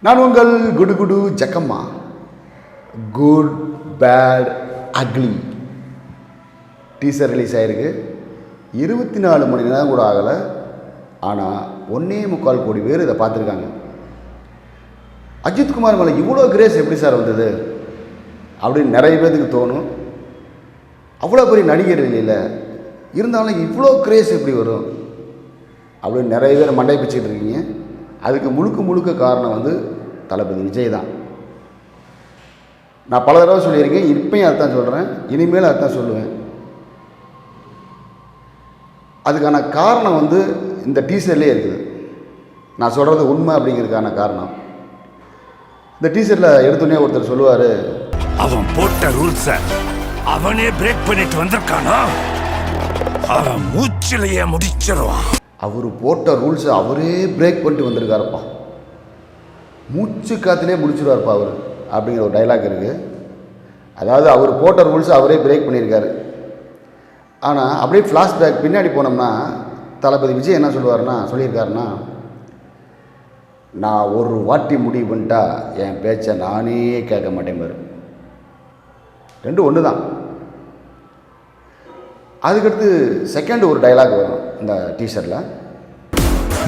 நான் உங்கள் குடு குடு ஜக்கம்மா. Good bad ugly teaser release ஆகிருக்கு. 24 மணி நேரம் கூட ஆகலை. ஆனால் 1.25 கோடி பேர் இதை பார்த்துருக்காங்க. அஜித்குமார் மேலே இவ்வளோ கிரேஸ் எப்படி சார் வந்தது அப்படின்னு நிறைய பேருக்கு தோணும். அவ்வளோ பெரிய நடிகர் இல்லைல்ல, இருந்தாலும் இவ்வளோ கிரேஸ் எப்படி வரும் அப்படின்னு நிறைய பேர் மண்டை பிச்சுக்கிட்டு இருக்கீங்க. அதுக்கு முழுக்க காரணம் வந்து தளபதி விஜய் தான். நான் பல தடவை சொல்லியிருக்கேன், இப்பயும் அதுதான் சொல்கிறேன், இனிமேல் அதுதான் சொல்லுவேன். அதுக்கான காரணம் வந்து இந்த டீசர்லேயே இருக்குது. நான் சொல்கிறது உண்மை அப்படிங்கிறதுக்கான காரணம் இந்த டீசரில் எடுத்தோடனே ஒருத்தர் சொல்லுவார், அவன் போட்ட ரூல்ஸை அவனே பிரேக் பண்ணிட்டு வந்திருக்கானா, அவன் மூச்சிலேயே முடிச்சிருவான். அவர் போட்ட ரூல்ஸை அவரே பிரேக் பண்ணிட்டு வந்திருக்காருப்பா, மூச்சு காத்திலே முடிச்சிருவார்ப்பா அவர் அப்படிங்கிற ஒரு டைலாக் இருக்குது. அதாவது அவர் போட்ட ரூல்ஸை அவரே பிரேக் பண்ணியிருக்காரு. ஆனால் அப்படியே ஃப்ளாஷ்பேக் பின்னாடி போனோம்னா தளபதி விஜய் என்ன சொல்லியிருக்காருன்னா, நான் ஒரு வாட்டி முடிவு பண்ணிட்டா என் பேச்சை நானே கேட்க மாட்டேன் பாரு. ரெண்டும் ஒன்று தான். அதுக்கடுத்து செகண்ட் ஒரு டைலாக் வரும் இந்த டீசரில்,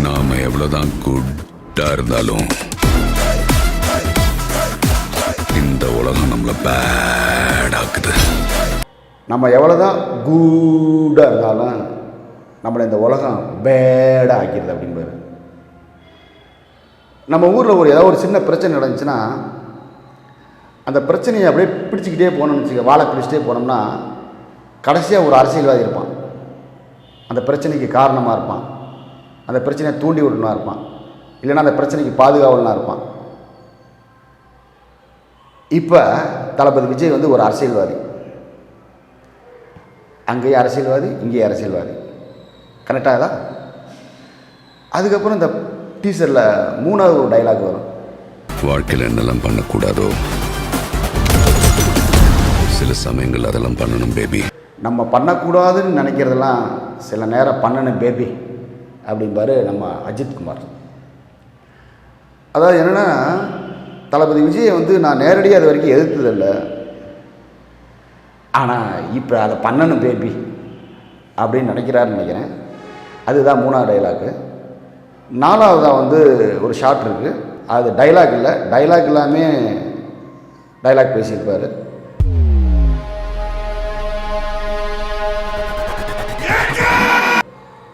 நாம எவ்வளோதான் குட்டாக இருந்தாலும் இந்த உலகம் நம்மளை பேடாக்குது. நம்ம எவ்வளோதான் கூடாக இருந்தாலும் நம்மளை இந்த உலகம் பேடாக ஆக்கிடுது அப்படின்பாரு. நம்ம ஊரில் ஏதாவது ஒரு சின்ன பிரச்சனை நடந்துச்சுன்னா அந்த பிரச்சனையை அப்படியே பிடிச்சிக்கிட்டே போனோம்னு வச்சுக்க, வாழை பிடிச்சிட்டே போனோம்னா கடைசியாக ஒரு அரசியல்வாதி இருப்பான், அந்த பிரச்சனைக்கு காரணமாக இருப்பான், அந்த பிரச்சனையை தூண்டி விடணும்னா இருப்பான், இல்லைன்னா அந்த பிரச்சனைக்கு பாதுகாவலனாக இருப்பான். இப்போ தளபதி விஜய் வந்து ஒரு அரசியல்வாதி, அங்கேயே அரசியல்வாதி, இங்கேயே அரசியல்வாதி. கரெக்டாக தான். அதுக்கப்புறம் இந்த டீசரில் 3வது ஒரு டைலாக் வரும், வாழ்க்கையில் என்னெல்லாம் பண்ணக்கூடாதோ சில சமயங்கள் அதெல்லாம் பண்ணணும் பேபி. நம்ம பண்ணக்கூடாதுன்னு நினைக்கிறதெல்லாம் சில நேரம் பண்ணணும் பேபி அப்படின்பாரு நம்ம அஜித்குமார். அதாவது என்னென்னா, தளபதி விஜயை வந்து நான் நேரடியாக அது வரைக்கும் எதிர்த்ததில்லை, ஆனால் இப்போ அதை பண்ணணும் பேபி அப்படின்னு நினைக்கிறாருன்னு நினைக்கிறேன். அதுதான் 3வது டைலாக்கு. 4வதாக வந்து ஒரு ஷார்ட் இருக்குது, அது டைலாக் இல்லை, டைலாக் எல்லாமே டைலாக் பேசியிருப்பார்.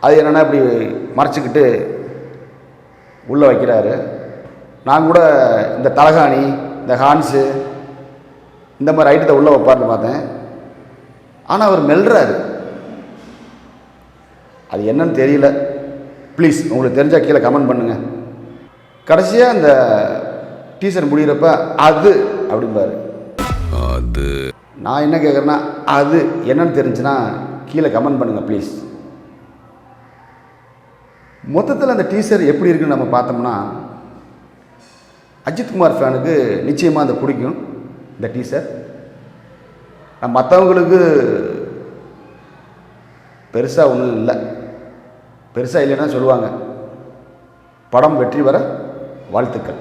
அது என்னென்னா இப்படி மறைச்சிக்கிட்டு உள்ளே வைக்கிறாரு. நான் கூட இந்த தலகாணி, இந்த ஹான்ஸு, இந்த மாதிரி ஐட்டத்தை உள்ளே வைப்பார்னு பார்த்தேன். ஆனால் அவர் மெல்றாரு, அது என்னன்னு தெரியல. ப்ளீஸ் உங்களுக்கு தெரிஞ்சால் கீழே கமெண்ட் பண்ணுங்கள். கடைசியாக இந்த டீசர் முடிகிறப்ப அது அப்படிம்பாரு. அது நான் என்ன கேட்குறேன்னா, அது என்னன்னு தெரிஞ்சுன்னா கீழே கமெண்ட் பண்ணுங்கள் ப்ளீஸ். மொத்தத்தில் அந்த டீசர் எப்படி இருக்குன்னு நம்ம பார்த்தோம்னா, அஜித்குமார் ஃபேனுக்கு நிச்சயமாக அந்த பிடிக்கும் இந்த டீசர். மற்றவங்களுக்கு பெருசாக ஒன்றும் இல்லை, பெருசாக இல்லைன்னா சொல்லுவாங்க. படம் வெற்றி பெற வாழ்த்துக்கள்.